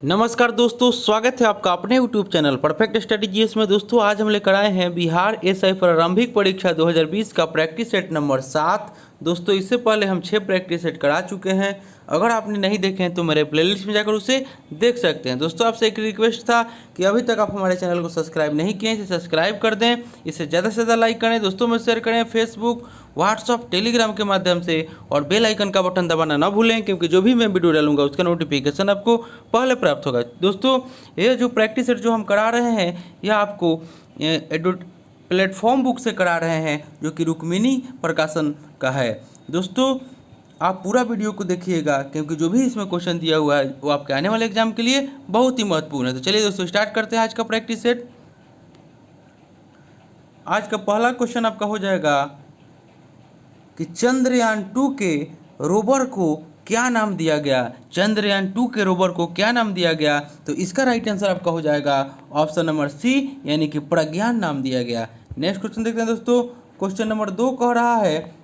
नमस्कार दोस्तों, स्वागत है आपका अपने यूट्यूब चैनल परफेक्ट स्ट्रेटजीज में। दोस्तों आज हम लेकर आए हैं बिहार एसआई प्रारंभिक परीक्षा 2020 का प्रैक्टिस सेट नंबर 7। दोस्तों इससे पहले हम 6 प्रैक्टिस सेट करा चुके हैं। अगर आपने नहीं देखे हैं तो मेरे प्लेलिस्ट में जाकर उसे देख सकते हैं। दोस्तों आपसे एक रिक्वेस्ट था कि अभी तक आप हमारे चैनल को सब्सक्राइब नहीं किए हैं, इसे सब्सक्राइब कर दें, इसे ज़्यादा से ज़्यादा लाइक करें, दोस्तों में शेयर करें, फेसबुक, व्हाट्सअप, टेलीग्राम के माध्यम से, और बेल आइकन का बटन दबाना ना भूलें, क्योंकि जो भी मैं वीडियो डालूंगा उसका नोटिफिकेशन आपको पहले प्राप्त होगा। दोस्तों ये जो प्रैक्टिस सेट जो हम करा रहे हैं यह आपको एडुट प्लेटफॉर्म बुक से करा रहे हैं, जो कि रुक्मिणी प्रकाशन का है। दोस्तों आप पूरा वीडियो को देखिएगा, क्योंकि जो भी इसमें क्वेश्चन दिया हुआ है वो आपके आने वाले एग्जाम के लिए बहुत ही महत्वपूर्ण है। तो चलिए दोस्तों स्टार्ट करते हैं आज का प्रैक्टिस सेट। आज का पहला क्वेश्चन आपका हो जाएगा कि चंद्रयान 2 के रोवर को क्या नाम दिया गया। चंद्रयान 2 के रोवर को क्या नाम दिया गया? तो इसका राइट आंसर आपका हो जाएगा ऑप्शन नंबर सी, यानी कि प्रज्ञान नाम दिया गया। नेक्स्ट क्वेश्चन देखते हैं दोस्तों। क्वेश्चन नंबर 2 कह रहा है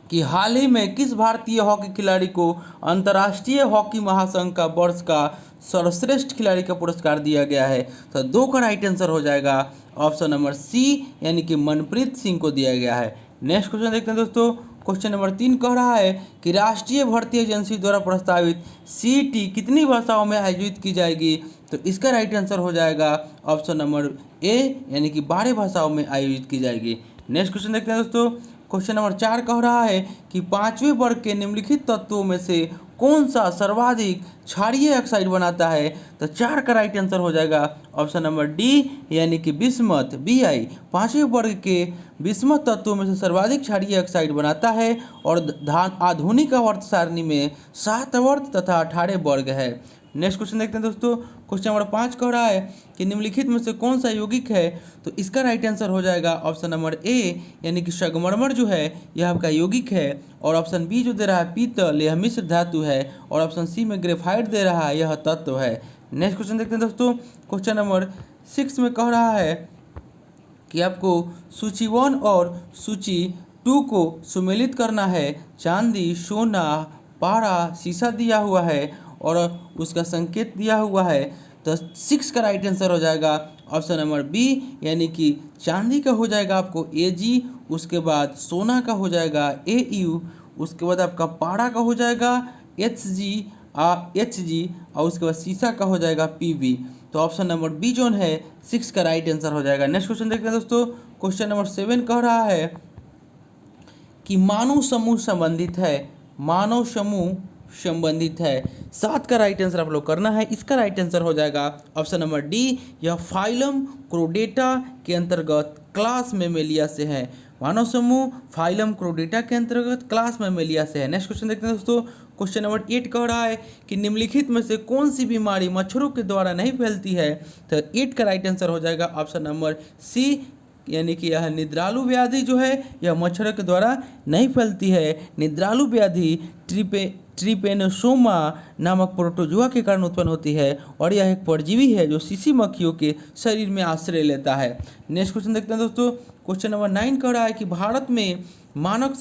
कि हाल ही में किस भारतीय हॉकी खिलाड़ी को अंतर्राष्ट्रीय हॉकी महासंघ का वर्ष का सर्वश्रेष्ठ खिलाड़ी का पुरस्कार दिया गया है? तो 2 का राइट आंसर हो जाएगा ऑप्शन नंबर सी, यानी कि मनप्रीत सिंह को दिया गया है। नेक्स्ट क्वेश्चन देखते हैं दोस्तों। क्वेश्चन नंबर 3 कह रहा है कि राष्ट्रीय भर्ती एजेंसी द्वारा प्रस्तावित सीईटी कितनी भाषाओं में आयोजित की जाएगी? तो इसका राइट आंसर हो जाएगा ऑप्शन नंबर ए, यानी कि 12 भाषाओं में आयोजित की जाएगी। नेक्स्ट क्वेश्चन देखते हैं दोस्तों। क्वेश्चन नंबर 4 कह रहा है कि 5वें वर्ग के निम्नलिखित तत्वों में से कौन सा सर्वाधिक क्षारीय ऑक्साइड बनाता है? तो 4 का राइट आंसर हो जाएगा ऑप्शन नंबर डी, यानी कि बिस्मथ, Bi। 5वें वर्ग के बिस्मथ तत्वों में से सर्वाधिक क्षारीय ऑक्साइड बनाता है, और आधुनिक आवर्त सारणी में 7 आवर्त तथा 18 वर्ग है। नेक्स्ट क्वेश्चन देखते हैं दोस्तों। क्वेश्चन नंबर 5 कह रहा है कि निम्नलिखित में से कौन सा यौगिक है? तो इसका राइट आंसर हो जाएगा ऑप्शन नंबर ए, यानी कि संगमरमर जो है यह आपका यौगिक है, और ऑप्शन बी जो दे रहा है पीतल, यह मिश्र धातु है, और ऑप्शन सी में ग्रेफाइट दे रहा है, यह तत्व है। नेक्स्ट क्वेश्चन देखते हैं दोस्तों। क्वेश्चन नंबर 6 में कह रहा है कि आपको सूची 1 और सूची 2 को सुमेलित करना है। चांदी, सोना, पारा, शीशा दिया हुआ है और उसका संकेत दिया हुआ है। तो 6 का राइट आंसर हो जाएगा ऑप्शन नंबर बी, यानी कि चांदी का हो जाएगा आपको Ag, उसके बाद सोना का हो जाएगा Au, उसके बाद आपका पारा का हो जाएगा Hg, और उसके बाद शीशा का हो जाएगा Pb। तो ऑप्शन नंबर बी जो है 6 का राइट आंसर हो जाएगा। नेक्स्ट क्वेश्चन देखते हैं दोस्तों। क्वेश्चन नंबर 7 कह रहा है कि मानव समूह संबंधित है। मानव समूह संबंधित है। 7 का राइट आंसर आप लोग करना है। इसका राइट आंसर हो जाएगा ऑप्शन नंबर डी, यह फाइलम क्रोडेटा के अंतर्गत क्लास मेमेलिया से है। मानव समूह फाइलम क्रोडेटा के अंतर्गत क्लास मेमेलिया से है। नेक्स्ट क्वेश्चन देखते हैं दोस्तों। क्वेश्चन नंबर 8 कह रहा है कि निम्नलिखित में से कौन सी बीमारी मच्छरों के द्वारा नहीं फैलती है? तो 8 का राइट आंसर हो जाएगा ऑप्शन नंबर सी, यानी कि यह निद्रालु व्याधि जो है यह मच्छरों के द्वारा नहीं फैलती है। निद्रालु व्याधि ट्रिपेनोसोमा नामक प्रोटोजुआ के कारण उत्पन्न होती है, और यह एक परजीवी है जो शीशी मक्खियों के शरीर में आश्रय लेता है। नेक्स्ट क्वेश्चन देखते हैं दोस्तों। क्वेश्चन नंबर 9 कह रहा है कि भारत में मानक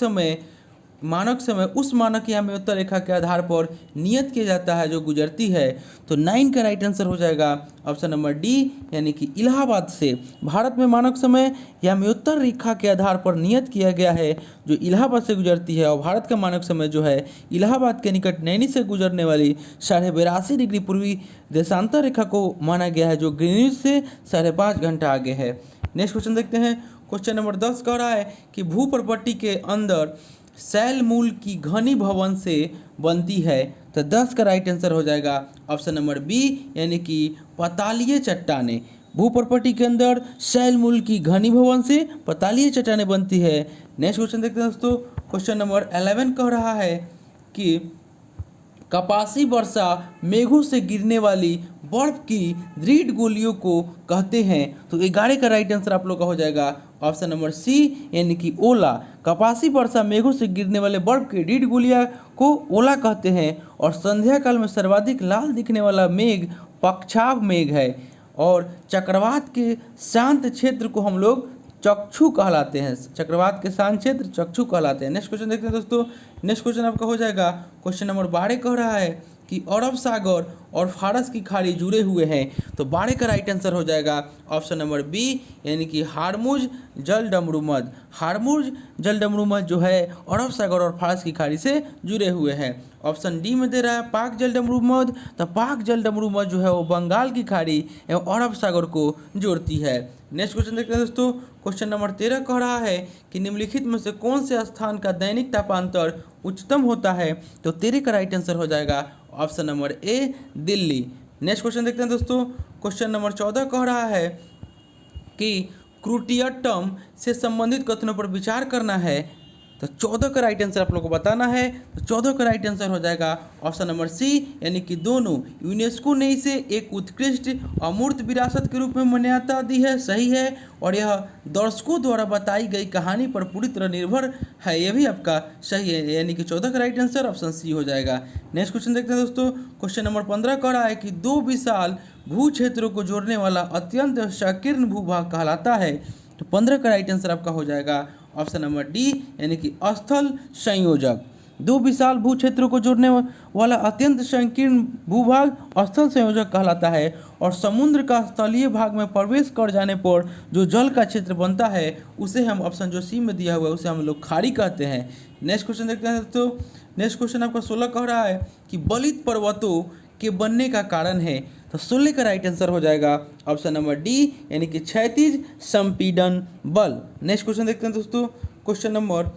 समय उस मानक या में उत्तर रेखा के आधार पर नियत किया जाता है जो गुजरती है। तो 9 का राइट आंसर हो जाएगा ऑप्शन नंबर डी, यानी कि इलाहाबाद से। भारत में मानक समय या में उत्तर रेखा के आधार पर नियत किया गया है जो इलाहाबाद से गुजरती है, और भारत का मानक समय जो है इलाहाबाद के निकट नैनी से गुजरने वाली 82.5 डिग्री पूर्वी देशांतर रेखा को माना गया है, जो ग्रीनिच से 5.5 घंटा आगे है। नेक्स्ट क्वेश्चन देखते हैं। क्वेश्चन नंबर 10 कह रहा है कि भूप्रपट्टी के अंदर शैल मूल की घनी भवन से बनती है। तो 10 का राइट आंसर हो जाएगा ऑप्शन नंबर बी, यानी कि पतालीय चट्टानें। भूप्रपट्टी के अंदर शैल मूल की घनी भवन से पतालीय चट्टानें बनती है। नेक्स्ट क्वेश्चन देखते हैं दोस्तों। क्वेश्चन नंबर 11 कह रहा है कि कपासी वर्षा मेघों से गिरने वाली बर्फ की दृढ़ गोलियों को कहते हैं। तो 11 का राइट आंसर आप लोग का हो जाएगा ऑप्शन नंबर सी, यानी कि ओला। कपासी वर्षा मेघों से गिरने वाले बर्फ की दृढ़ गोलियां को ओला कहते हैं, और संध्या काल में सर्वाधिक लाल दिखने वाला मेघ पक्षाभ मेघ है, और चक्रवात के शांत क्षेत्र को हम लोग चक्षु कहलाते हैं। चक्रवात के शांत क्षेत्र चक्षु कहलाते हैं। नेक्स्ट क्वेश्चन देखते हैं दोस्तों। नेक्स्ट क्वेश्चन आपका हो जाएगा क्वेश्चन नंबर 12 कह रहा है कि अरब सागर और फारस की खाड़ी जुड़े हुए हैं? तो 12 का राइट आंसर हो जाएगा ऑप्शन नंबर बी, यानी कि हार्मुज जल डमरूमद। हार्मुज जल डमरूमद जो है अरब सागर और फारस की खाड़ी से जुड़े हुए हैं। ऑप्शन डी में दे रहा है पाक जल डमरूमद, तो पाक जल डमरूमद जो है वो बंगाल की खाड़ी एवं अरब सागर को जोड़ती है। नेक्स्ट क्वेश्चन देखते हैं दोस्तों। क्वेश्चन नंबर 13 कह रहा है कि निम्नलिखित में से कौन से स्थान का दैनिक तापांतर उच्चतम होता है? तो 13 का राइट आंसर हो जाएगा ऑप्शन नंबर ए, दिल्ली। नेक्स्ट क्वेश्चन देखते हैं दोस्तों। क्वेश्चन नंबर 14 कह रहा है कि क्रूटियट्टम से संबंधित कथनों पर विचार करना है। तो 14 का राइट आंसर आप लोग को बताना है। तो 14 का राइट आंसर हो जाएगा ऑप्शन नंबर सी, यानी कि दोनों। यूनेस्को ने इसे एक उत्कृष्ट अमूर्त विरासत के रूप में मान्यता दी है, सही है, और यह दर्शकों द्वारा बताई गई कहानी पर पूरी तरह निर्भर है, यह भी आपका सही है, यानी कि 14 का राइट आंसर ऑप्शन सी हो जाएगा। नेक्स्ट क्वेश्चन देखते हैं दोस्तों। क्वेश्चन नंबर 15 कह रहा है कि दो विशाल भू क्षेत्रों को जोड़ने वाला अत्यंत संकीर्ण भूभाग कहलाता है। तो 15 का राइट आंसर आपका हो जाएगा ऑप्शन नंबर डी, यानी कि स्थल संयोजक। दो विशाल भू क्षेत्रों को जोड़ने वाला अत्यंत संकीर्ण भूभाग स्थल संयोजक कहलाता है, और समुद्र का स्थलीय भाग में प्रवेश कर जाने पर जो जल का क्षेत्र बनता है उसे हम ऑप्शन जो सी में दिया हुआ है उसे हम लोग खाड़ी कहते हैं। नेक्स्ट क्वेश्चन देखते हैं दोस्तों। नेक्स्ट क्वेश्चन आपका 16 कह रहा है कि बलित पर्वतों के बनने का कारण है। तो 16 का राइट आंसर हो जाएगा ऑप्शन नंबर डी, यानी कि क्षैतिज संपीड़न बल। नेक्स्ट क्वेश्चन देखते हैं दोस्तों। क्वेश्चन नंबर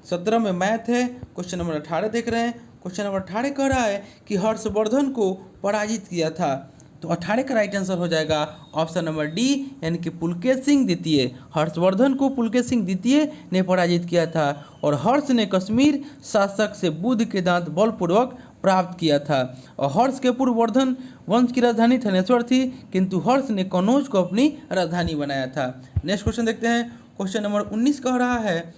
17 में मैथ है। क्वेश्चन नंबर 18 देख रहे हैं। क्वेश्चन नंबर 18 कह रहा है कि हर्षवर्धन को पराजित किया था। तो 18 का राइट आंसर हो जाएगा ऑप्शन नंबर डी, यानी कि पुलकेश सिंह द्वितीय। हर्षवर्धन को पुलकेश सिंह द्वितीय ने पराजित किया था, और हर्ष ने कश्मीर शासक से बुद्ध के दांत बलपूर्वक प्राप्त किया था। और हर्ष के पूर्व वर्धन वंश की राजधानी थनेश्वर थी, किंतु हर्ष ने कनौज को अपनी राजधानी बनाया था। नेक्स्ट क्वेश्चन देखते हैं। क्वेश्चन नंबर 19 कह रहा है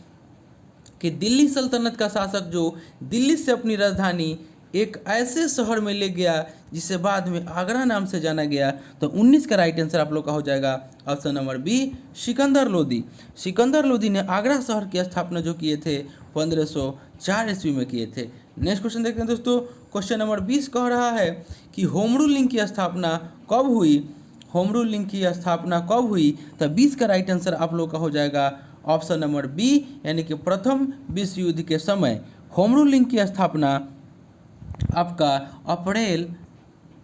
कि दिल्ली सल्तनत का शासक जो दिल्ली से अपनी राजधानी एक ऐसे शहर में ले गया जिसे बाद में आगरा नाम से जाना गया। तो 19 का राइट आंसर आप लोग का हो जाएगा option number B, Sikandar Lodi. Sikandar Lodi ने आगरा शहर की स्थापना जो किए थे 1504 ईस्वी में किए थे। नेक्स्ट क्वेश्चन देखते हैं दोस्तों। क्वेश्चन नंबर 20 कह रहा है कि होम रूल लिंक की स्थापना कब हुई? होम रूल लिंक की स्थापना कब हुई? तो 20 का राइट आंसर आप लोग का हो जाएगा ऑप्शन नंबर बी, यानी कि प्रथम विश्व युद्ध के समय। होम रूल लिंक की स्थापना आपका अप्रैल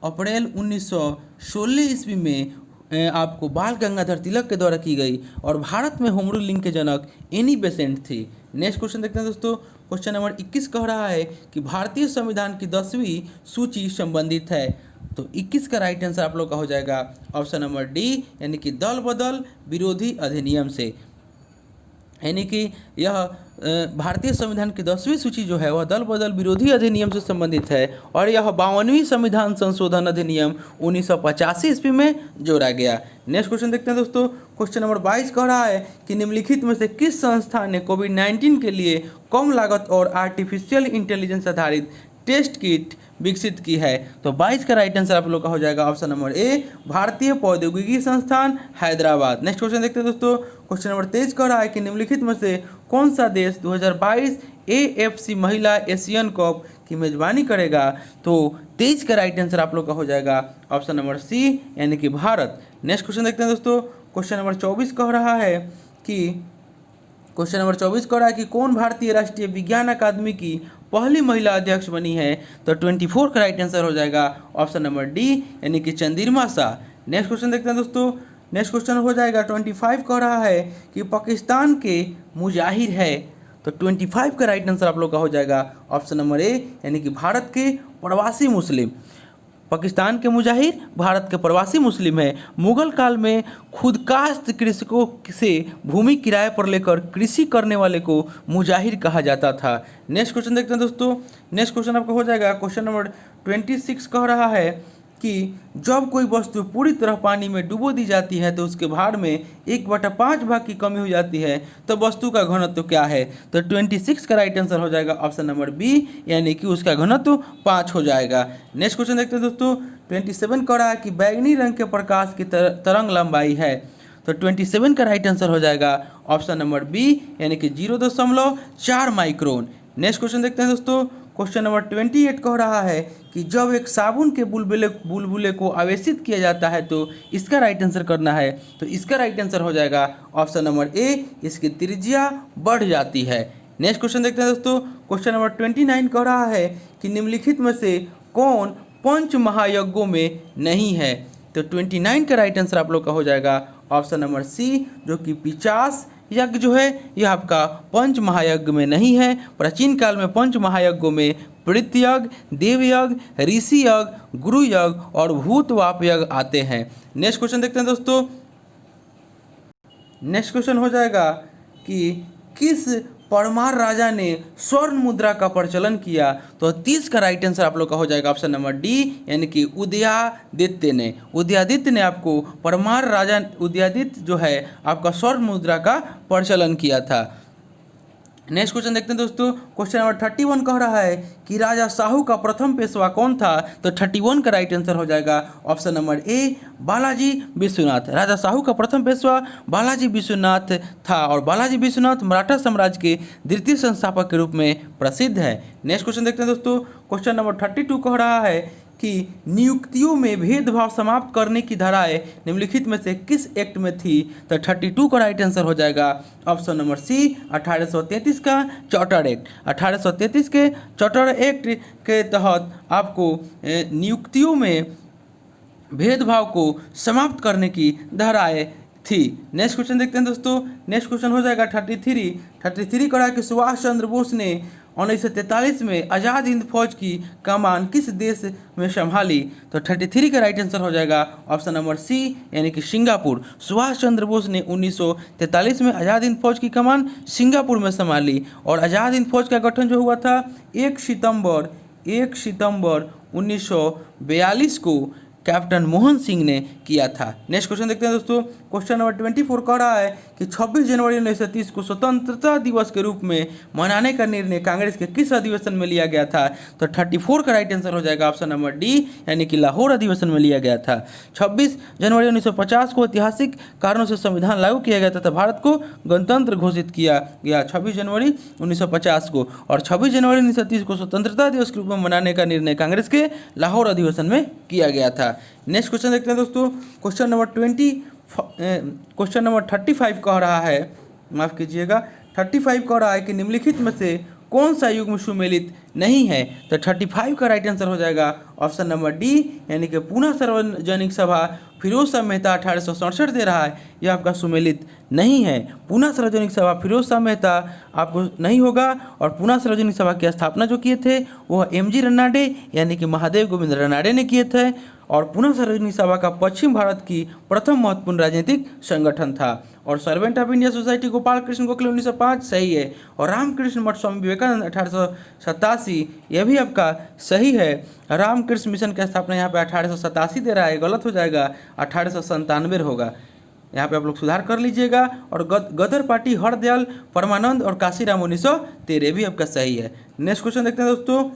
1916 ईस्वी में आपको बाल गंगाधर तिलक के द्वारा की गई, और भारत में होम रूल लिंक के जनक एनी बेसेंट थी। नेक्स्ट क्वेश्चन देखते हैं दोस्तों। क्वेश्चन नंबर 21 कह रहा है कि भारतीय संविधान की 10वीं सूची संबंधित है। तो 21 का राइट आंसर आप लोग का हो जाएगा ऑप्शन नंबर डी, यानी कि दल बदल विरोधी अधिनियम से। यानी कि यह भारतीय संविधान की 10वीं सूची जो है वह दल बदल विरोधी अधिनियम से संबंधित है, और यह 52वीं संविधान संशोधन अधिनियम 1985 ईस्वी में जोड़ा गया। नेक्स्ट क्वेश्चन देखते हैं दोस्तों। क्वेश्चन नंबर 22 कह रहा है कि निम्नलिखित में से किस संस्था ने कोविड-19 के लिए कम लागत और आर्टिफिशियल इंटेलिजेंस आधारित टेस्ट किट विकसित की है? तो 22 का राइट आंसर आप लोग का हो जाएगा ऑप्शन नंबर ए, भारतीय प्रौद्योगिकी संस्थान हैदराबाद। नेक्स्ट क्वेश्चन देखते हैं दोस्तों। क्वेश्चन नंबर 23 कह रहा है कि निम्नलिखित में से कौन सा देश 2022 AFC महिला एशियन कप की मेजबानी करेगा? तो 23 का राइट आंसर आप लोग का हो जाएगा ऑप्शन नंबर सी, यानी कि भारत। नेक्स्ट क्वेश्चन देखते हैं दोस्तों। क्वेश्चन नंबर 24 कह रहा है कि कौन भारतीय राष्ट्रीय विज्ञान अकादमी की पहली महिला अध्यक्ष बनी है? तो 24 का राइट आंसर हो जाएगा ऑप्शन नंबर डी, यानी कि चंद्रिमा शाह। नेक्स्ट क्वेश्चन देखते हैं दोस्तों। नेक्स्ट क्वेश्चन हो जाएगा 25 कह रहा है कि पाकिस्तान के मुजाहिर है। तो 25 का राइट आंसर आप लोग का हो जाएगा ऑप्शन नंबर ए, यानी कि भारत के प्रवासी मुस्लिम। पाकिस्तान के मुजाहिर भारत के प्रवासी मुस्लिम है। मुगल काल में खुदकाश्त कृषकों से भूमि किराए पर लेकर कृषि करने वाले को मुजाहिर कहा जाता था। नेक्स्ट क्वेश्चन देखते हैं दोस्तों। नेक्स्ट क्वेश्चन आपका हो जाएगा क्वेश्चन नंबर 26 कह रहा है कि जब कोई वस्तु पूरी तरह पानी में डुबो दी जाती है तो उसके भार में 1/5 भाग की कमी हो जाती है, तो वस्तु का घनत्व क्या है? तो 26 का राइट आंसर हो जाएगा ऑप्शन नंबर बी, यानी कि उसका घनत्व 5 हो जाएगा। नेक्स्ट क्वेश्चन देखते हैं दोस्तों। 27 कह रहा है कि बैगनी रंग के प्रकाश की तरंग लंबाई है। तो 27 का राइट आंसर हो जाएगा ऑप्शन नंबर बी, यानी कि 0.4 माइक्रोन। नेक्स्ट क्वेश्चन देखते हैं दोस्तों। क्वेश्चन नंबर 28 कह रहा है कि जब एक साबुन के बुलबुले को आवेशित किया जाता है तो इसका राइट आंसर करना है। तो इसका राइट आंसर हो जाएगा ऑप्शन नंबर ए, इसकी त्रिज्या बढ़ जाती है। नेक्स्ट क्वेश्चन देखते हैं दोस्तों। क्वेश्चन नंबर 29 कह रहा है कि निम्नलिखित में से कौन पंच महायज्ञों में नहीं है। तो 29 का राइट आंसर आप लोग का हो जाएगा ऑप्शन नंबर सी, जो कि 50 यज्ञ जो है यह आपका पंच महायज्ञ में नहीं है। प्राचीन काल में पंच महायज्ञों में पृथ यज्ञ, देव यज्ञ, ऋषि यज्ञ, गुरु यज्ञ और भूतवाप यज्ञ आते हैं। नेक्स्ट क्वेश्चन देखते हैं दोस्तों। नेक्स्ट क्वेश्चन हो जाएगा कि किस परमार राजा ने स्वर्ण मुद्रा का प्रचलन किया। तो 30 का राइट आंसर आप लोग का हो जाएगा ऑप्शन नंबर डी, यानी कि उदयादित्य ने। उदयादित्य ने आपको परमार राजा उदयादित्य जो है आपका स्वर्ण मुद्रा का प्रचलन किया था। नेक्स्ट क्वेश्चन देखते हैं दोस्तों। क्वेश्चन नंबर 31 कह रहा है कि राजा साहू का प्रथम पेशवा कौन था। तो 31 का राइट आंसर हो जाएगा option number A, Balaji Vishwanath. Raja Sahu का प्रथम पेशवा बालाजी विश्वनाथ था और बालाजी विश्वनाथ मराठा साम्राज्य के द्वितीय संस्थापक के रूप में प्रसिद्ध है। नेक्स्ट क्वेश्चन देखते हैं दोस्तों। क्वेश्चन नंबर 32 कह रहा है कि नियुक्तियों में भेदभाव समाप्त करने की धाराएं निम्नलिखित में से किस एक्ट में थी। तो 32 का राइट आंसर हो जाएगा ऑप्शन नंबर सी, 1833 का चार्टर एक्ट। 1833 के चार्टर एक्ट के तहत आपको नियुक्तियों में भेदभाव को समाप्त करने की धाराएं थी। नेक्स्ट क्वेश्चन देखते हैं दोस्तों। नेक्स्ट क्वेश्चन हो जाएगा 33 कह रहा है कि सुभाष चंद्र बोस ने 1943 में आज़ाद हिंद फौज की कमान किस देश में संभाली। तो 33 का राइट आंसर हो जाएगा ऑप्शन नंबर सी, यानी कि सिंगापुर। सुभाष चंद्र बोस ने 1943 में आज़ाद हिंद फौज की कमान सिंगापुर में संभाली और आज़ाद हिंद फौज का गठन जो हुआ था 1 सितंबर 1942 को कैप्टन मोहन सिंह ने किया था। नेक्स्ट क्वेश्चन देखते हैं दोस्तों। क्वेश्चन नंबर 24 कह रहा है कि 26 जनवरी 1930 को स्वतंत्रता दिवस के रूप में मनाने का निर्णय कांग्रेस के किस अधिवेशन में लिया गया था। तो 34 का राइट आंसर हो जाएगा ऑप्शन नंबर डी, यानी कि लाहौर अधिवेशन में लिया गया था। 26 जनवरी 1950 को ऐतिहासिक कारणों से संविधान लागू किया गया था, भारत को गणतंत्र घोषित किया गया 26 जनवरी 1950 को, और 26 जनवरी 1930 को स्वतंत्रता दिवस के रूप में मनाने का निर्णय कांग्रेस के लाहौर अधिवेशन में किया गया था। नेक्स्ट क्वेश्चन देखते हैं दोस्तों। क्वेश्चन नंबर 35 कह रहा है, माफ कीजिएगा, 35 कह रहा है कि निम्नलिखित में से कौन सा युग्म सुमेलित नहीं है। तो 35 का राइट आंसर हो जाएगा ऑप्शन नंबर डी, यानी कि पुनः सार्वजनिक सभा फिरोज शाह मेहता 1867 दे रहा है, यह आपका सुमेलित नहीं है। पुनः सार्वजनिक सभा फिरोज शाह मेहता आपको नहीं होगा, और पुनः सार्वजनिक सभा की स्थापना जो किए थे वह MG रनाडे यानी कि महादेव गोविंद रनाडे ने किए थे, और पुनः सार्वजनिक सभा का पश्चिम भारत की प्रथम महत्वपूर्ण राजनीतिक संगठन था। और servant of India society Gopal Krishna Gokhale 1905 सही है, और रामकृष्ण मठ स्वामी विवेकानंद 1887 यह भी आपका सही है। रामकृष्ण मिशन की स्थापना यहाँ पे 1887 दे रहा है, गलत हो जाएगा, 1897 होगा, यहाँ पे आप लोग सुधार कर लीजिएगा। और गदर पार्टी हरदयाल परमानंद और काशीराम 1913 भी आपका सही है। नेक्स्ट क्वेश्चन देखते हैं दोस्तों।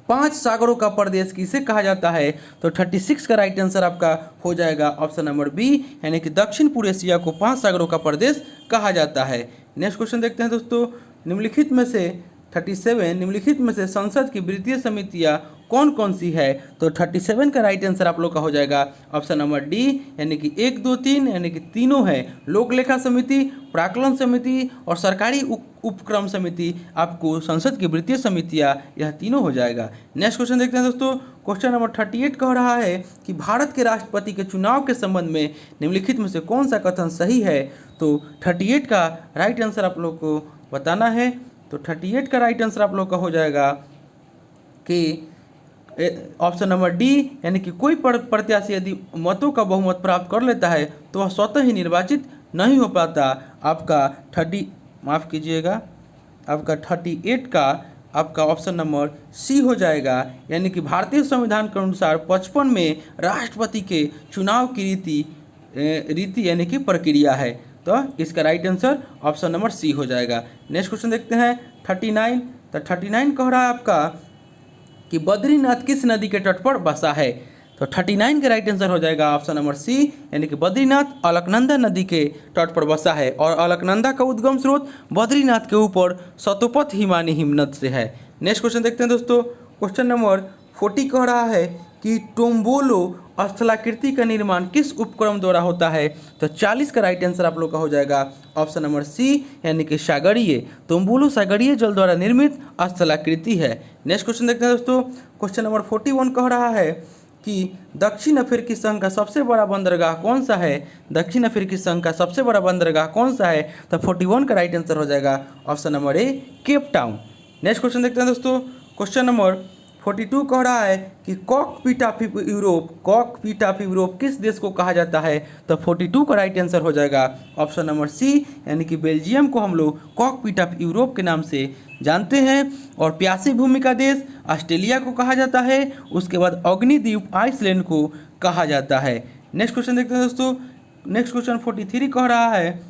5 सागरों का प्रदेश किसे कहा जाता है। तो 36 का राइट आंसर आपका हो जाएगा ऑप्शन नंबर बी, यानी कि दक्षिण पूर्व एशिया को 5 सागरों का प्रदेश कहा जाता है। नेक्स्ट क्वेश्चन देखते हैं दोस्तों। निम्नलिखित में से 37 निम्नलिखित में से संसद की वित्तीय समितियाँ कौन कौन सी है। तो 37 का राइट आंसर आप लोग का हो जाएगा ऑप्शन नंबर डी, यानी कि 1, 2, 3 यानी कि तीनों है। लोक लेखा समिति, प्राक्कलन समिति और सरकारी उपक्रम समिति आपको संसद की वित्तीय समितियाँ यह तीनों हो जाएगा। नेक्स्ट क्वेश्चन देखते हैं दोस्तों। क्वेश्चन नंबर 38 कह रहा है कि भारत के राष्ट्रपति के चुनाव के संबंध में निम्नलिखित में से कौन सा कथन सही है। तो 38 का राइट आंसर आप लोग को बताना है। तो 38 का राइट आंसर आप लोग का हो जाएगा कि ऑप्शन नंबर डी, यानी कि कोई प्रत्याशी यदि मतों का बहुमत प्राप्त कर लेता है तो वह स्वतः ही निर्वाचित नहीं हो पाता। आपका 38 का आपका ऑप्शन नंबर सी हो जाएगा, यानी कि भारतीय संविधान के अनुसार 55 में राष्ट्रपति के चुनाव की रीति यानी कि प्रक्रिया है। तो इसका right answer option number C हो जाएगा। नेक्स्ट क्वेश्चन देखते हैं 39। तो 39 कह रहा है आपका कि बद्रीनाथ किस नदी के तट पर बसा है। तो 39 का राइट आंसर हो जाएगा ऑप्शन नंबर सी, यानी कि बद्रीनाथ अलकनंदा नदी के तट पर बसा है, और अलकनंदा का उद्गम स्रोत बद्रीनाथ के ऊपर सतोपथ हिमानी हिमनद से है। नेक्स्ट क्वेश्चन देखते हैं दोस्तों। क्वेश्चन नंबर 40 कह रहा है कि टोम्बोलो स्थलाकृति का निर्माण किस उपक्रम द्वारा होता है? तो 40 का राइट आंसर आप लोग का हो जाएगा ऑप्शन नंबर सी, यानी कि सागरीय। टोम्बोलो सागरीय जल द्वारा निर्मित स्थलाकृति है। नेक्स्ट क्वेश्चन देखते हैं दोस्तों। क्वेश्चन नंबर 41 कह रहा है कि दक्षिण अफ्रीकी संघ का सबसे बड़ा बंदरगाह कौन सा है? दक्षिण अफ्रीकी संघ का सबसे बड़ा बंदरगाह कौन सा है? तो 41 का राइट आंसर हो जाएगा ऑप्शन नंबर ए, केप टाउन। नेक्स्ट क्वेश्चन देखते हैं दोस्तों। क्वेश्चन नंबर 42 कह रहा है कि कॉकपिट ऑफ यूरोप किस देश को कहा जाता है? तो 42 का राइट आंसर हो जाएगा ऑप्शन नंबर सी, यानी कि बेल्जियम को हम लोग कॉकपिट ऑफ यूरोप के नाम से जानते हैं। और प्यासी भूमि का देश ऑस्ट्रेलिया को कहा जाता है। उसके बाद अग्निद्वीप आइसलैंड को कहा जाता है। नेक्स्ट क्वेश्चन देखते हैं दोस्तों। नेक्स्ट क्वेश्चन 43 कह रहा है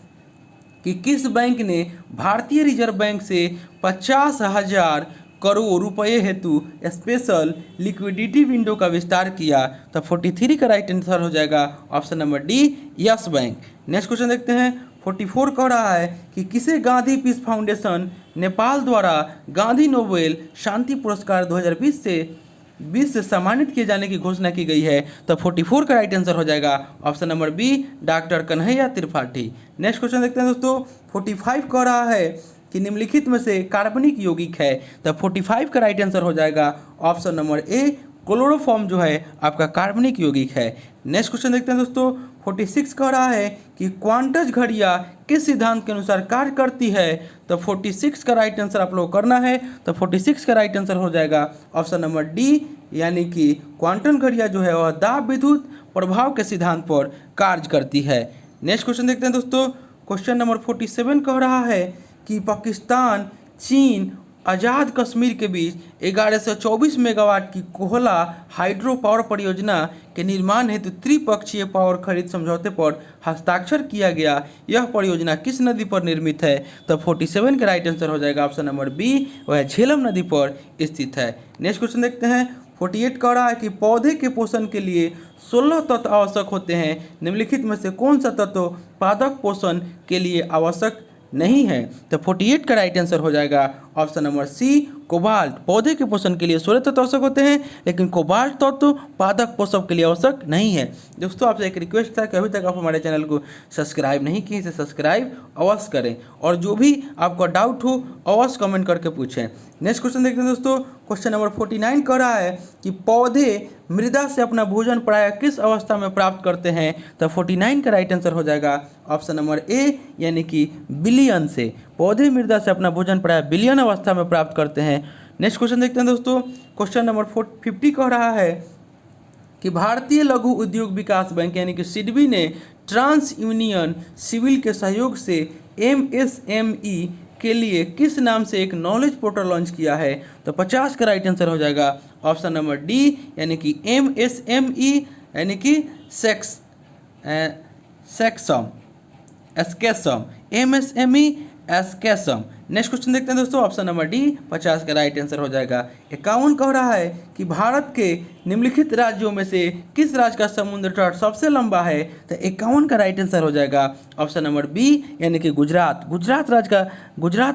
कि किस बैंक ने भारतीय रिजर्व बैंक से 50,000 करोड़ रुपये हेतु स्पेशल लिक्विडिटी विंडो का विस्तार किया? तो 43 का राइट आंसर हो जाएगा option number D, yes bank. Next question देखते हैं। 44 कह रहा है कि किसे गांधी पीस फाउंडेशन नेपाल द्वारा गांधी नोबेल शांति पुरस्कार 2020 से सम्मानित किए जाने की घोषणा की गई है? तो 44 का राइट आंसर हो जाएगा option number B, doctor Kanhaiya Tripathi. Next question देखते हैं दोस्तों। 45 कह रहा है कि निम्नलिखित में से कार्बनिक यौगिक है? तो 45 का राइट आंसर हो जाएगा ऑप्शन नंबर ए, क्लोरोफॉर्म जो है आपका कार्बनिक यौगिक है। नेक्स्ट क्वेश्चन देखते हैं दोस्तों। 46 कह रहा है कि क्वांटज घड़ियाँ किस सिद्धांत के अनुसार कार्य करती है? तो 46 का राइट आंसर आप लोग करना है। तो 46 का राइट आंसर हो जाएगा ऑप्शन नंबर डी, यानी कि क्वांटम घड़ियाँ जो है वह दाब विद्युत प्रभाव के सिद्धांत पर कार्य करती है। नेक्स्ट क्वेश्चन देखते हैं दोस्तों। क्वेश्चन नंबर 47 कह रहा है कि पाकिस्तान, चीन, आज़ाद कश्मीर के बीच 1124 मेगावाट की कोहला हाइड्रो पावर परियोजना के निर्माण हेतु त्रिपक्षीय पावर खरीद समझौते पर हस्ताक्षर किया गया। यह परियोजना किस नदी पर निर्मित है? तो 47 का राइट आंसर हो जाएगा ऑप्शन नंबर बी, वह झेलम नदी पर स्थित है। नेक्स्ट क्वेश्चन देखते हैं। 48 कह रहा है कि पौधे के पोषण के लिए 16 तत्व आवश्यक होते हैं। निम्नलिखित में से कौन सा तत्व पादप पोषण के लिए आवश्यक नहीं है? तो 48 का राइट आंसर हो जाएगा ऑप्शन नंबर सी, कोबाल्ट। पौधे के पोषण के लिए 16 तत्व आवश्यक होते हैं, लेकिन कोबाल्ट तत्व पादप पोषक के लिए आवश्यक नहीं है। दोस्तों आपसे एक रिक्वेस्ट था कि अभी तक आप हमारे चैनल को सब्सक्राइब नहीं किए, इसे सब्सक्राइब अवश्य करें और जो भी आपका डाउट हो अवश्य कमेंट करके पूछें। नेक्स्ट क्वेश्चन देखते हैं दोस्तों। क्वेश्चन नंबर 49 कह रहा है कि पौधे मृदा से अपना भोजन प्रायः किस अवस्था में प्राप्त करते हैं? तो 49 का राइट आंसर हो जाएगा ऑप्शन नंबर ए, यानी कि बिलियन से। पौधे मृदा से अपना भोजन प्रायः बिलियन अवस्था में प्राप्त करते हैं। नेक्स्ट क्वेश्चन देखते हैं दोस्तों। क्वेश्चन नंबर 50 कह रहा है कि भारतीय लघु उद्योग विकास बैंक यानी कि सिडबी ने ट्रांस यूनियन सिविल के सहयोग से MSME के लिए किस नाम से एक नॉलेज पोर्टल लॉन्च किया है? तो 50 का राइट आंसर हो जाएगा ऑप्शन नंबर डी, यानी कि MSME, यानी कि एस्केसम MSME एस्केसम। नेक्स्ट क्वेश्चन देखते हैं दोस्तों। ऑप्शन नंबर डी 50 का राइट आंसर हो जाएगा। 51 कह रहा है कि भारत के निम्नलिखित राज्यों में से किस राज्य का समुद्र तट सबसे लंबा है? तो 51 का राइट आंसर हो जाएगा ऑप्शन नंबर बी, यानी कि गुजरात। गुजरात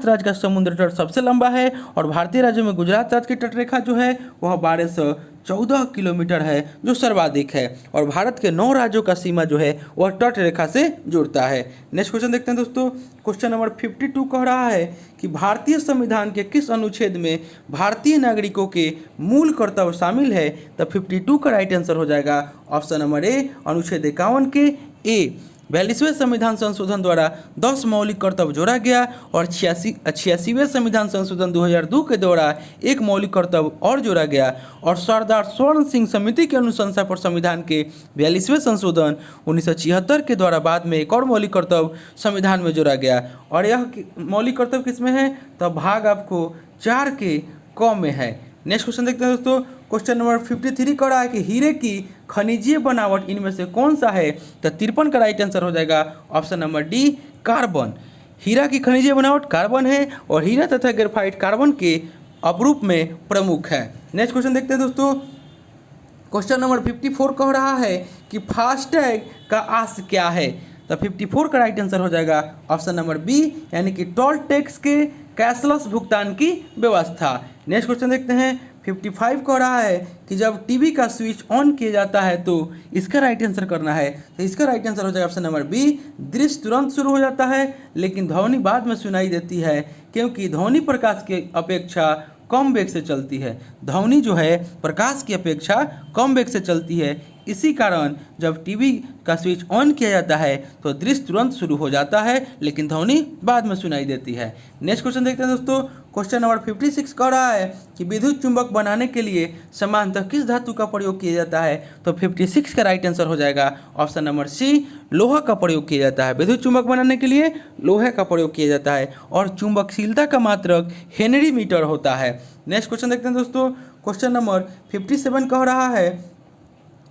राज्य का समुद्र तट सबसे लंबा है और भारतीय राज्यों में गुजरात राज्य की तटरेखा जो है वह 1214 किलोमीटर है, जो सर्वाधिक है। और भारत के 9 राज्यों का सीमा जो है वह तट रेखा से जुड़ता है। नेक्स्ट क्वेश्चन देखते हैं दोस्तों। क्वेश्चन नंबर 52 कह रहा है कि भारतीय संविधान के किस अनुच्छेद में भारतीय नागरिकों के मूल कर्तव्य शामिल है? तो 52 का राइट आंसर हो जाएगा ऑप्शन नंबर ए, अनुच्छेद 51 के ए। 42वें संविधान संशोधन द्वारा 10 मौलिक कर्तव्य जोड़ा गया और 86वें संविधान संशोधन 2002 के द्वारा एक मौलिक कर्तव्य और जोड़ा गया और सरदार स्वर्ण सिंह समिति की अनुशंसा पर संविधान के 42वें संशोधन 1976 के द्वारा बाद में एक और मौलिक कर्तव्य संविधान में जोड़ा गया। और यह मौलिक कर्तव्य किसमें है? तो भाग आपको 4 के क में है। नेक्स्ट क्वेश्चन देखते हैं दोस्तों। क्वेश्चन नंबर 53 कह रहा है कि हीरे की खनिजीय बनावट इनमें से कौन सा है? तो 53 का राइट आंसर हो जाएगा ऑप्शन नंबर डी, कार्बन। हीरा की खनिजीय बनावट कार्बन है और हीरा तथा ग्रेफाइट कार्बन के अपरूप में प्रमुख है। नेक्स्ट क्वेश्चन देखते हैं दोस्तों। क्वेश्चन नंबर 54 कह रहा है कि फास्टैग का आर्स क्या है? तो 54 का राइट आंसर हो जाएगा ऑप्शन नंबर बी, यानी कि टोल टैक्स के कैशलेस भुगतान की व्यवस्था। नेक्स्ट क्वेश्चन देखते हैं 55 कह रहा है कि जब टीवी का स्विच ऑन किया जाता है तो इसका राइट आंसर करना है। तो इसका राइट आंसर हो जाएगा ऑप्शन नंबर बी, दृश्य तुरंत शुरू हो जाता है लेकिन ध्वनि बाद में सुनाई देती है, क्योंकि ध्वनि प्रकाश की अपेक्षा कम वेग से चलती है। ध्वनि जो है प्रकाश की अपेक्षा कम वेग से चलती है, इसी कारण जब टीवी का स्विच ऑन किया जाता है तो दृश्य तुरंत शुरू हो जाता है लेकिन ध्वनि बाद में सुनाई देती है। नेक्स्ट क्वेश्चन देखते हैं दोस्तों। क्वेश्चन नंबर 56 कह रहा है कि विद्युत चुंबक बनाने के लिए समानतः किस धातु का प्रयोग किया जाता है। तो 56 का राइट आंसर हो जाएगा ऑप्शन नंबर सी, लोहा का प्रयोग किया जाता है। विद्युत चुंबक बनाने के लिए लोहे का प्रयोग किया जाता है और चुंबकशीलता का मात्रक हेनरी मीटर होता है। नेक्स्ट क्वेश्चन देखते हैं दोस्तों। क्वेश्चन नंबर 57 कह रहा है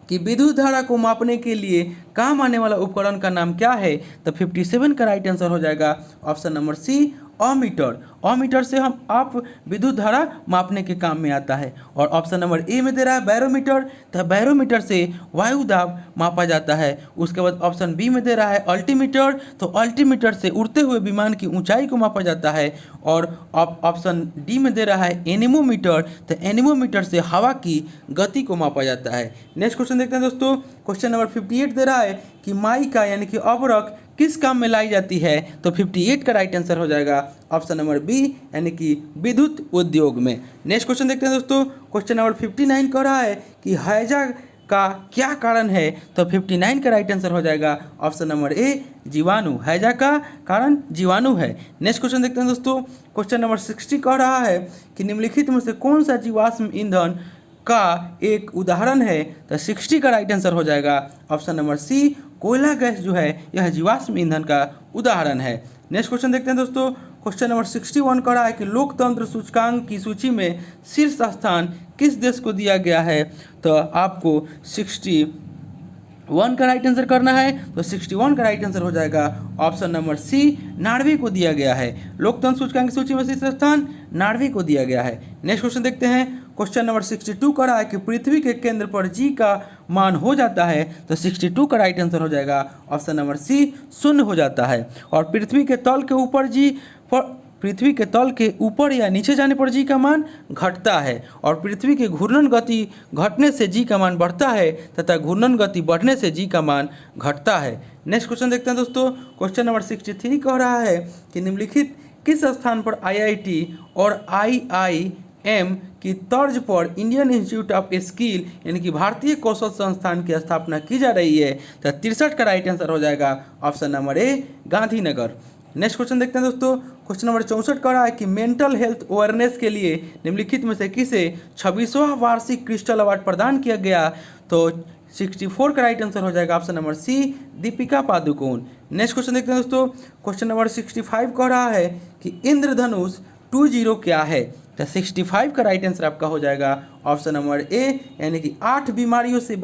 कि विद्युत धारा को मापने के लिए काम आने वाला उपकरण का नाम क्या है। तो 57 का राइट आंसर हो जाएगा option number C, ammeter. Ammeter से हम आप विद्युत धारा मापने के काम में आता है। और ऑप्शन नंबर ए में दे रहा है बैरोमीटर, तो बैरोमीटर से वायु दाब मापा जाता है। उसके बाद ऑप्शन बी में दे रहा है अल्टीमीटर, तो अल्टीमीटर से उड़ते हुए विमान की ऊंचाई को मापा जाता है। और ऑप्शन डी में दे रहा है एनीमोमीटर, तो एनीमोमीटर से हवा की गति को मापा जाता है। नेक्स्ट क्वेश्चन देखते हैं दोस्तों। क्वेश्चन नंबर 58 दे रहा है कि माइका यानी कि अबरख किस काम में लाई जाती है। तो 58 का राइट आंसर हो जाएगा ऑप्शन नंबर बी, यानी कि विद्युत उद्योग में। नेक्स्ट क्वेश्चन देखते हैं दोस्तों। क्वेश्चन नंबर 59 कह रहा है कि हैजा का क्या कारण है। तो 59 का राइट आंसर हो जाएगा ऑप्शन नंबर ए, जीवाणु। हैजा का कारण जीवाणु है। नेक्स्ट क्वेश्चन देखते हैं दोस्तों। क्वेश्चन नंबर 60 कह रहा है कि निम्नलिखित में से कौन सा जीवाश्म ईंधन का एक उदाहरण है। तो 60 का राइट आंसर हो जाएगा ऑप्शन नंबर सी, कोयला गैस जो है यह जीवाश्म ईंधन का उदाहरण है। नेक्स्ट क्वेश्चन देखते हैं दोस्तों। क्वेश्चन नंबर 61 कह रहा है कि लोकतंत्र सूचकांक की सूची में शीर्ष स्थान किस देश को दिया गया है। तो आपको 61 का राइट आंसर करना है। तो 61 का राइट आंसर हो जाएगा ऑप्शन नंबर सी, नॉर्वे को दिया गया है। लोकतंत्र सूचकांक की सूची में शीर्ष स्थान नॉर्वे को दिया गया है। नेक्स्ट क्वेश्चन देखते हैं। क्वेश्चन नंबर 62 कह रहा है कि पृथ्वी के केंद्र पर जी का मान हो जाता है। तो 62 का राइट आंसर हो जाएगा ऑप्शन नंबर सी, 0 हो जाता है। और पृथ्वी के तल के ऊपर जी पर पृथ्वी के तल के ऊपर या नीचे जाने पर जी का मान घटता है और पृथ्वी की घूर्णन गति घटने से जी का मान बढ़ता है तथा घूर्णन गति बढ़ने से जी का मान घटता है। नेक्स्ट क्वेश्चन देखते हैं दोस्तों। क्वेश्चन नंबर 63 कह रहा है कि निम्नलिखित किस स्थान पर आईआईटी और आईआईएम की तर्ज पर इंडियन इंस्टीट्यूट ऑफ स्किल यानी कि भारतीय कौशल संस्थान की स्थापना की जा रही है। तो 63 का राइट आंसर हो जाएगा ऑप्शन नंबर ए, गांधीनगर। नेक्स्ट क्वेश्चन देखते हैं दोस्तों। क्वेश्चन नंबर 64 कह रहा है कि मेंटल हेल्थ अवेयरनेस के लिए निम्नलिखित में से किसे 26वां वार्षिक क्रिस्टल अवार्ड प्रदान किया गया। तो 64 का राइट आंसर हो जाएगा option number C, Deepika Padukone. Next question देखते हैं दोस्तों। क्वेश्चन नंबर 65 कह रहा है कि इंद्रधनुष 20 क्या है। तो 65 का राइट आंसर आपका हो जाएगा ऑप्शन नंबर ए, यानी कि 8 बीमारियों से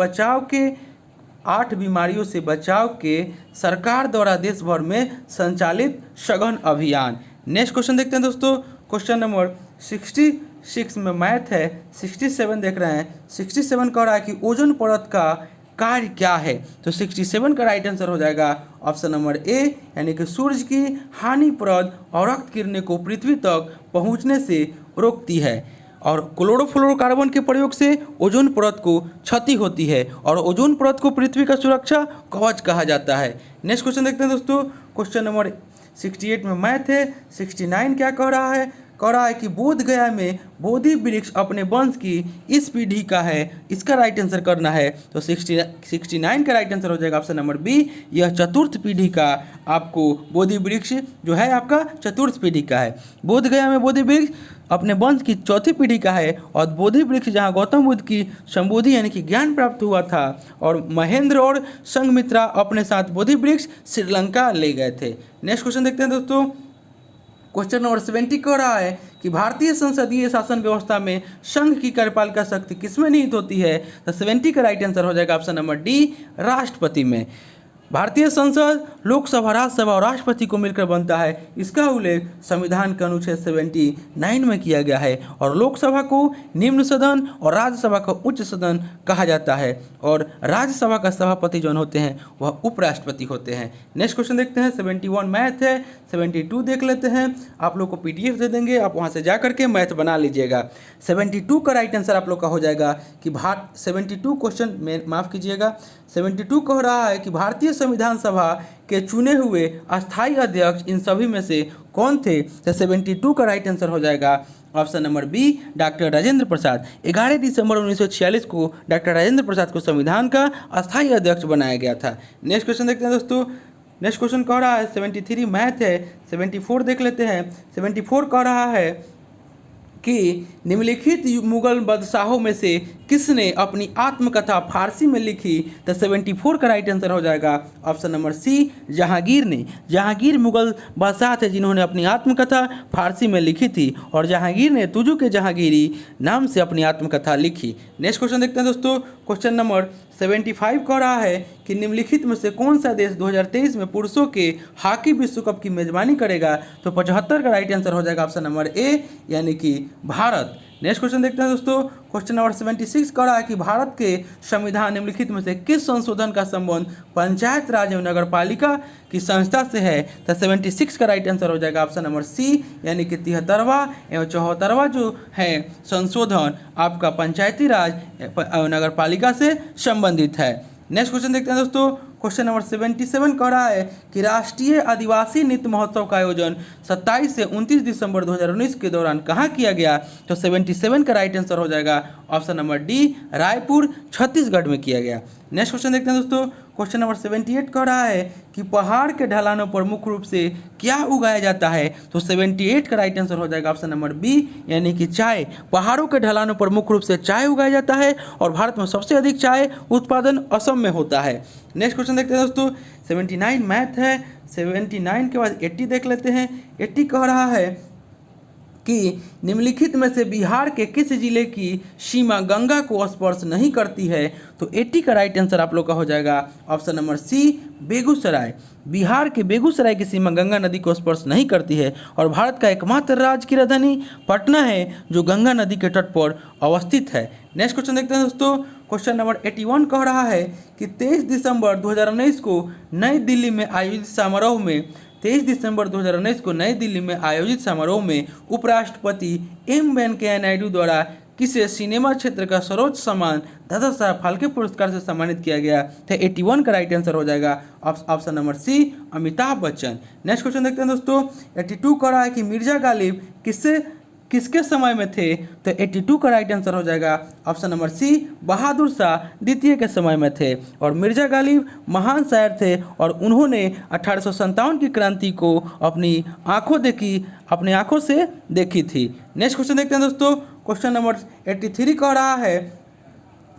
बचाव के सरकार द्वारा देश भर में संचालित सघन अभियान। नेक्स्ट क्वेश्चन देखते हैं दोस्तों। क्वेश्चन नंबर 66 में मैथ है। 67 देख रहे हैं। 67 कह रहा है कि ओजोन परत का कार्य क्या है। तो 67 का राइट आंसर हो जाएगा ऑप्शन नंबर ए, यानी कि सूर्य की हानिप्रद और रक्त किरणें को पृथ्वी तक पहुंचने से रोकती है और क्लोरोफ्लोरोकार्बन के प्रयोग से ओजोन परत को क्षति होती है और ओजोन परत को पृथ्वी का सुरक्षा कवच कहा जाता है। नेक्स्ट क्वेश्चन देखते हैं दोस्तों। क्वेश्चन नंबर 68 में मैथ है। 69 क्या कह रहा है कि बोध गया में बोधि वृक्ष अपने वंश की इस पीढ़ी का है। इसका राइट आंसर करना है। तो 69 का राइट आंसर हो जाएगा ऑप्शन नंबर बी, यह चतुर्थ पीढ़ी का आपको बोधि वृक्ष जो है आपका चतुर्थ पीढ़ी का है। बोध गया में बोधि वृक्ष अपने वंश की चौथी पीढ़ी का है और बोधि वृक्ष जहाँ गौतम बुद्ध की संबोधि यानी कि ज्ञान प्राप्त हुआ था और महेंद्र और संघमित्रा अपने साथ बोधि वृक्ष श्रीलंका ले गए थे। नेक्स्ट क्वेश्चन देखते हैं दोस्तों। क्वेश्चन नंबर 70 कह रहा है कि भारतीय संसदीय शासन व्यवस्था में संघ की कार्यपालिका शक्ति किसमें निहित होती है। तो 70 का राइट आंसर हो जाएगा ऑप्शन नंबर डी, राष्ट्रपति में। भारतीय संसद लोकसभा, राज्यसभा और राष्ट्रपति को मिलकर बनता है। इसका उल्लेख संविधान के अनुच्छेद 79 में किया गया है। और लोकसभा को निम्न सदन और राज्यसभा को उच्च सदन कहा जाता है। और राज्यसभा का सभापति जो होते हैं वह उपराष्ट्रपति होते हैं। नेक्स्ट क्वेश्चन देखते हैं। 71 मैथ है, 72 देख लेते हैं। आप लोग को PDF दे देंगे, आप वहाँ से जा करके मैथ बना लीजिएगा। 72 का राइट आंसर आप लोग का हो जाएगा कि 72 क्वेश्चन में माफ़ कीजिएगा, 72 कह रहा है कि भारतीय संविधान सभा के चुने हुए अस्थायी अध्यक्ष इन सभी में से कौन थे। तो 72 का राइट आंसर हो जाएगा option number B, doctor Rajendra Prasad. 11 दिसंबर 1946 को डॉक्टर राजेंद्र प्रसाद को संविधान का अस्थायी अध्यक्ष बनाया गया था। नेक्स्ट क्वेश्चन देखते हैं दोस्तों। नेक्स्ट क्वेश्चन कह रहा है 73 मैथ है, 74 देख लेते हैं। 74 कह रहा है कि निम्नलिखित मुगल बादशाहों में से किसने अपनी आत्मकथा फारसी में लिखी। तो 74 का राइट आंसर हो जाएगा ऑप्शन नंबर सी, जहांगीर ने। जहांगीर मुगल बादशाह थे जिन्होंने अपनी आत्मकथा फारसी में लिखी थी। और जहांगीर ने तुजू के जहांगीरी नाम से अपनी आत्मकथा लिखी। नेक्स्ट क्वेश्चन देखते हैं दोस्तों। क्वेश्चन नंबर 75 कह रहा है कि निम्नलिखित में से कौन सा देश 2023 में पुरुषों के हॉकी विश्व कप की मेजबानी करेगा। तो 75 का राइट आंसर हो जाएगा ऑप्शन नंबर ए, यानी कि भारत। नेक्स्ट क्वेश्चन देखते हैं दोस्तों। क्वेश्चन नंबर 76 कह रहा है कि भारत के संविधान निम्नलिखित में से किस संशोधन का संबंध पंचायत राज एवं नगर पालिका की संस्था से है। तो 76 का राइट आंसर हो जाएगा ऑप्शन नंबर सी, यानी कि 73वां एवं 74वां जो है संशोधन आपका पंचायती राज एवं नगर पालिका से संबंधित है। नेक्स्ट क्वेश्चन देखते हैं दोस्तों। क्वेश्चन नंबर 77 कह रहा है कि राष्ट्रीय आदिवासी नृत्य महोत्सव का आयोजन 27 से 29 दिसंबर 2019 के दौरान कहाँ किया गया। तो 77 का राइट आंसर हो जाएगा option number D, Raipur Chhattisgarh में किया गया। नेक्स्ट क्वेश्चन देखते हैं दोस्तों। क्वेश्चन नंबर 78 कह रहा है कि पहाड़ के ढलानों पर मुख्य रूप से क्या उगाया जाता है। तो 78 का राइट आंसर हो जाएगा ऑप्शन नंबर बी, यानी कि चाय। पहाड़ों के ढलानों पर मुख्य रूप से चाय उगाया जाता है और भारत में सबसे अधिक चाय उत्पादन असम में होता है। नेक्स्ट क्वेश्चन देखते हैं दोस्तों। 79 मैथ है, 79 के बाद 80 देख लेते हैं। 80 कह रहा है कि निम्नलिखित में से बिहार के किस जिले की सीमा गंगा को स्पर्श नहीं करती है। तो 80 का राइट आंसर आप लोग का हो जाएगा option number C, Begusarai. Bihar के बेगूसराय की सीमा गंगा नदी को स्पर्श नहीं करती है। और भारत का एकमात्र राज्य की राजधानी पटना है जो गंगा नदी के तट पर अवस्थित है। नेक्स्ट क्वेश्चन देखते हैं दोस्तों। क्वेश्चन नंबर 81 कह रहा है कि 23 दिसंबर 2019 को नई दिल्ली में आयोजित समारोह में 23 दिसंबर 2019 को नई दिल्ली में आयोजित समारोह में उपराष्ट्रपति एम वेंकैया नायडू द्वारा किसे सिनेमा क्षेत्र का सर्वोच्च सम्मान दादा साहब फाल्के पुरस्कार से सम्मानित किया गया। तो 81 का राइट आंसर हो जाएगा option number C, Amitabh Bachchan. Next question देखते हैं दोस्तों। 82 कह रहा है कि मिर्जा गालिब किसके समय में थे। तो 82 का राइट आंसर हो जाएगा ऑप्शन नंबर सी, बहादुर शाह द्वितीय के समय में थे। और मिर्जा गालिब महान शायर थे और उन्होंने 1857 की क्रांति को अपनी आंखों से देखी थी। नेक्स्ट क्वेश्चन देखते हैं दोस्तों। क्वेश्चन नंबर 83 कह रहा है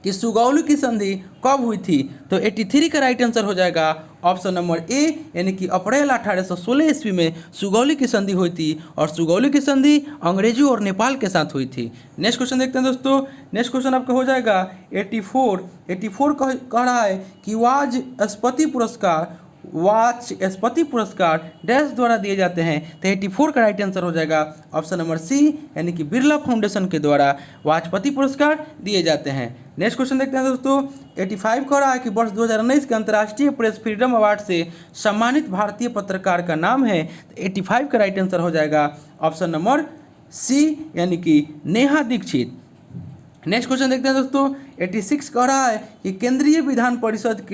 कि सुगौली की संधि कब हुई थी। तो 83 का राइट आंसर हो जाएगा ऑप्शन नंबर ए, यानी कि अप्रैल 1816 ईस्वी में सुगौली की संधि हुई थी। और सुगौली की संधि अंग्रेजों और नेपाल के साथ हुई थी। नेक्स्ट क्वेश्चन देखते हैं दोस्तों। नेक्स्ट क्वेश्चन आपका हो जाएगा 84 कह रहा है कि वाचस्पति पुरस्कार डैश द्वारा दिए जाते हैं। तो 84 का राइट आंसर हो जाएगा ऑप्शन नंबर सी, यानी कि बिरला फाउंडेशन के द्वारा वाचस्पति पुरस्कार दिए जाते हैं। नेक्स्ट क्वेश्चन देखते हैं दोस्तों। 85 कह रहा है कि वर्ष 2019 के अंतर्राष्ट्रीय प्रेस फ्रीडम अवार्ड से सम्मानित भारतीय पत्रकार का नाम है। तो 85 का राइट आंसर हो जाएगा ऑप्शन नंबर सी, यानी कि नेहा दीक्षित। नेक्स्ट क्वेश्चन देखते हैं दोस्तों। 86 कह रहा है कि केंद्रीय विधान परिषद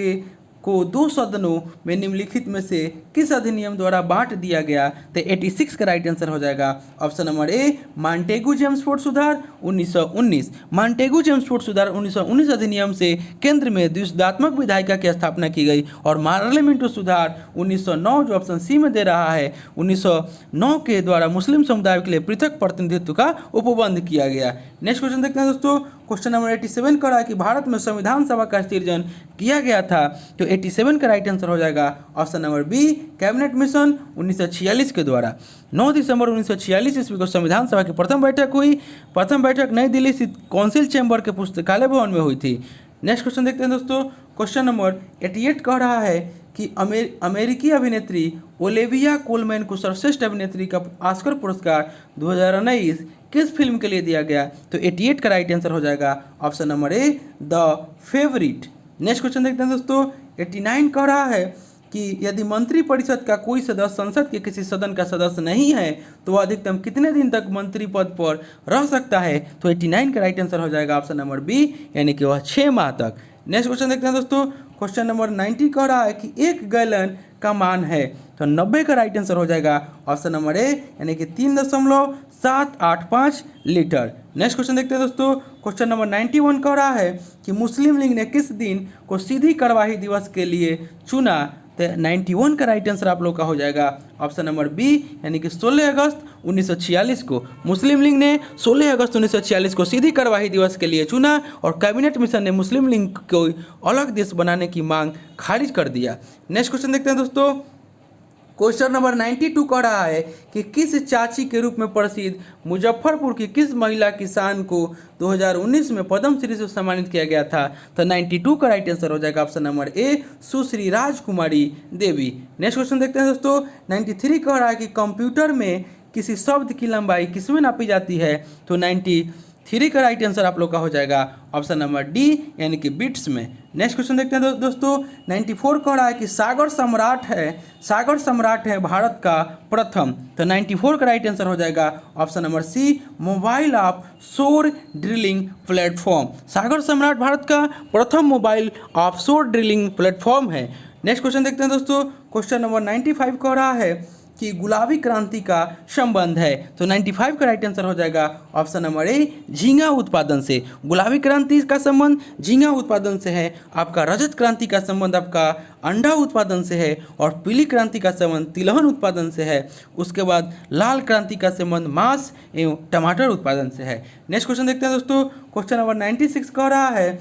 को 2 सदनों में निम्नलिखित में से किस अधिनियम द्वारा बांट दिया गया। तो 86 का राइट आंसर हो जाएगा ऑप्शन नंबर ए, मांटेगू जेम्सफोर्ड सुधार 1919। मांटेगू जेम्सफोर्ड सुधार 1919 अधिनियम से केंद्र में द्विसदात्मक विधायिका की स्थापना की गई। और पार्लियामेंट सुधार 1909 जो ऑप्शन सी में दे रहा है 1909 के द्वारा मुस्लिम समुदाय के लिए पृथक प्रतिनिधित्व का उपबंध किया गया। नेक्स्ट क्वेश्चन देखते हैं दोस्तों। क्वेश्चन नंबर 87 कह रहा है कि भारत में संविधान सभा का सृजन किया गया था। तो 87 का राइट आंसर हो जाएगा option number B, cabinet mission 1946 के द्वारा। 9 दिसंबर 1946 ईस्वी को संविधान सभा की प्रथम बैठक हुई। प्रथम बैठक नई दिल्ली स्थित काउंसिल चैम्बर के पुस्तकालय भवन में हुई थी। नेक्स्ट क्वेश्चन देखते हैं दोस्तों। क्वेश्चन नंबर 88 कह रहा है कि अमेरिकी अभिनेत्री ओलिविया कोलमैन को सर्वश्रेष्ठ अभिनेत्री का ऑस्कर पुरस्कार 2019 किस फिल्म के लिए दिया गया? तो 88 का राइट आंसर हो जाएगा option number A, the favourite. Next question देखते हैं दोस्तों। 89 कह रहा है कि यदि मंत्रिपरिषद का कोई सदस्य संसद के किसी सदन का सदस्य नहीं है तो वह अधिकतम कितने दिन तक मंत्री पद पर रह सकता है? तो 89 का राइट आंसर हो जाएगा ऑप्शन नंबर बी, यानी कि वह 6 माह तक। नेक्स्ट क्वेश्चन देखते हैं दोस्तों। क्वेश्चन नंबर 90 कह रहा है कि 1 गैलन का मान है, तो 90 का राइट आंसर हो जाएगा ऑप्शन नंबर ए, यानी कि 3.785 लीटर। नेक्स्ट क्वेश्चन देखते हैं दोस्तों। क्वेश्चन नंबर 91 कह रहा है कि मुस्लिम लीग ने किस दिन को सीधी कार्यवाही दिवस के लिए चुना? तो 91 का राइट आंसर आप लोग का हो जाएगा ऑप्शन नंबर बी, यानी कि 16 अगस्त 1946 को मुस्लिम लीग ने 16 अगस्त 1946 को सीधी कार्यवाही दिवस के लिए चुना और कैबिनेट मिशन ने मुस्लिम लीग को अलग देश बनाने की मांग खारिज कर दिया। नेक्स्ट क्वेश्चन देखते हैं दोस्तों। क्वेश्चन नंबर 92 कह रहा है कि किस चाची के रूप में प्रसिद्ध मुजफ्फरपुर की किस महिला किसान को 2019 में पद्मश्री से सम्मानित किया गया था? तो 92 का राइट आंसर हो जाएगा ऑप्शन नंबर ए, सुश्री राजकुमारी देवी। नेक्स्ट क्वेश्चन देखते हैं दोस्तों। 93 कह रहा है कि कंप्यूटर में किसी शब्द की लंबाई किसमें नापी जाती है? तो 93 का राइट आंसर आप लोग का हो जाएगा ऑप्शन नंबर डी, यानी कि बिट्स में। नेक्स्ट क्वेश्चन देखते हैं दोस्तों। 94 कह रहा है कि सागर सम्राट है भारत का प्रथम। तो 94 का राइट आंसर हो जाएगा option number C, mobile offshore drilling platform. Sagar Samrat Bharat का प्रथम mobile offshore drilling platform है। नेक्स्ट क्वेश्चन देखते हैं दोस्तों। क्वेश्चन नंबर 95 कह रहा है कि गुलाबी क्रांति का संबंध है। तो 95 का राइट आंसर हो जाएगा ऑप्शन नंबर ए, झींगा उत्पादन से। गुलाबी क्रांति का संबंध झींगा उत्पादन से है। आपका रजत क्रांति का संबंध आपका अंडा उत्पादन से है और पीली क्रांति का संबंध तिलहन उत्पादन से है। उसके बाद लाल क्रांति का संबंध मांस एवं टमाटर उत्पादन से है। नेक्स्ट क्वेश्चन देखते हैं दोस्तों। क्वेश्चन नंबर 96 कह रहा है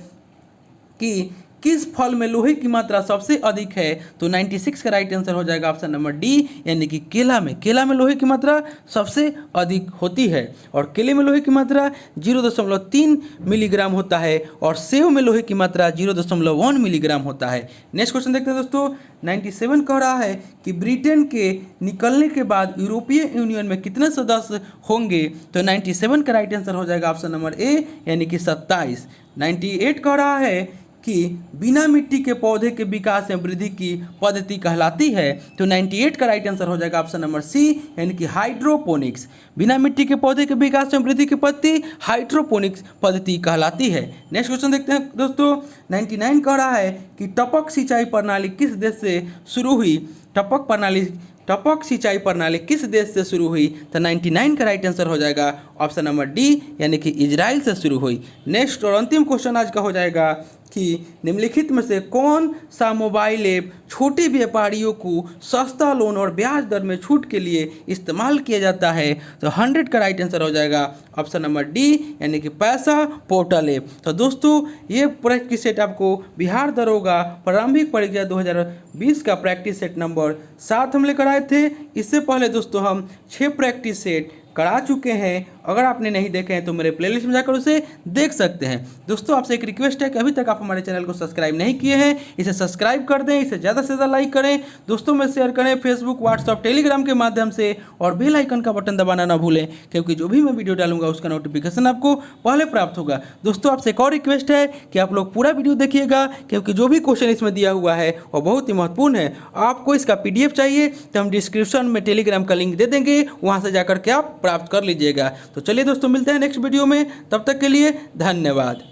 कि किस फल में लोहे की मात्रा सबसे अधिक है? तो 96 का राइट आंसर हो जाएगा ऑप्शन नंबर डी, यानी कि केला में लोहे की मात्रा सबसे अधिक होती है और केले में लोहे की मात्रा 0.3 मिलीग्राम होता है और सेब में लोहे की मात्रा 0.1 मिलीग्राम होता है। नेक्स्ट क्वेश्चन देखते हैं दोस्तों। 97 कह रहा है कि ब्रिटेन के निकलने के बाद यूरोपीय यूनियन में कितने सदस्य होंगे? तो 97 का राइट आंसर हो जाएगा ऑप्शन नंबर ए, यानी कि 27। 98 कह रहा है कि बिना मिट्टी के पौधे के विकास एवं वृद्धि की पद्धति कहलाती है। तो 98 का राइट आंसर हो जाएगा ऑप्शन नंबर सी, यानी कि हाइड्रोपोनिक्स। बिना मिट्टी के पौधे के विकास एवं वृद्धि की पद्धति हाइड्रोपोनिक्स पद्धति कहलाती है। नेक्स्ट क्वेश्चन देखते हैं दोस्तों। 99 कह रहा है कि टपक सिंचाई प्रणाली किस देश से शुरू हुई? टपक सिंचाई प्रणाली किस देश से शुरू हुई? तो 99 का राइट आंसर हो जाएगा ऑप्शन नंबर डी, यानी कि इजराइल से शुरू हुई। नेक्स्ट और अंतिम क्वेश्चन आज का हो जाएगा कि निम्नलिखित में से कौन सा मोबाइल ऐप छोटे व्यापारियों को सस्ता लोन और ब्याज दर में छूट के लिए इस्तेमाल किया जाता है? तो 100 का राइट आंसर हो जाएगा ऑप्शन नंबर डी, यानी कि पैसा पोर्टल ऐप। तो दोस्तों ये प्रैक्टिस सेट आपको बिहार दरोगा प्रारंभिक परीक्षा 2020 का प्रैक्टिस सेट नंबर 7 हम लेकर आए थे। इससे पहले दोस्तों हम 6 प्रैक्टिस सेट करा चुके हैं। अगर आपने नहीं देखे हैं तो मेरे प्लेलिस्ट में जाकर उसे देख सकते हैं। दोस्तों आपसे एक रिक्वेस्ट है कि अभी तक आप हमारे चैनल को सब्सक्राइब नहीं किए हैं, इसे सब्सक्राइब कर दें, इसे ज़्यादा से ज़्यादा लाइक करें, दोस्तों में शेयर करें फेसबुक, व्हाट्सअप, टेलीग्राम के माध्यम से और बेल आइकन का बटन दबाना ना भूलें, क्योंकि जो भी मैं वीडियो डालूंगा उसका नोटिफिकेशन आपको पहले प्राप्त होगा। दोस्तों आपसे एक और रिक्वेस्ट है कि आप लोग पूरा वीडियो देखिएगा, क्योंकि जो भी क्वेश्चन इसमें दिया हुआ है वो बहुत ही महत्वपूर्ण है। आपको इसका PDF चाहिए तो हम डिस्क्रिप्शन में टेलीग्राम का लिंक दे देंगे, वहाँ से जाकर के आप प्राप्त कर लीजिएगा। तो चलिए दोस्तों मिलते हैं नेक्स्ट वीडियो में, तब तक के लिए धन्यवाद।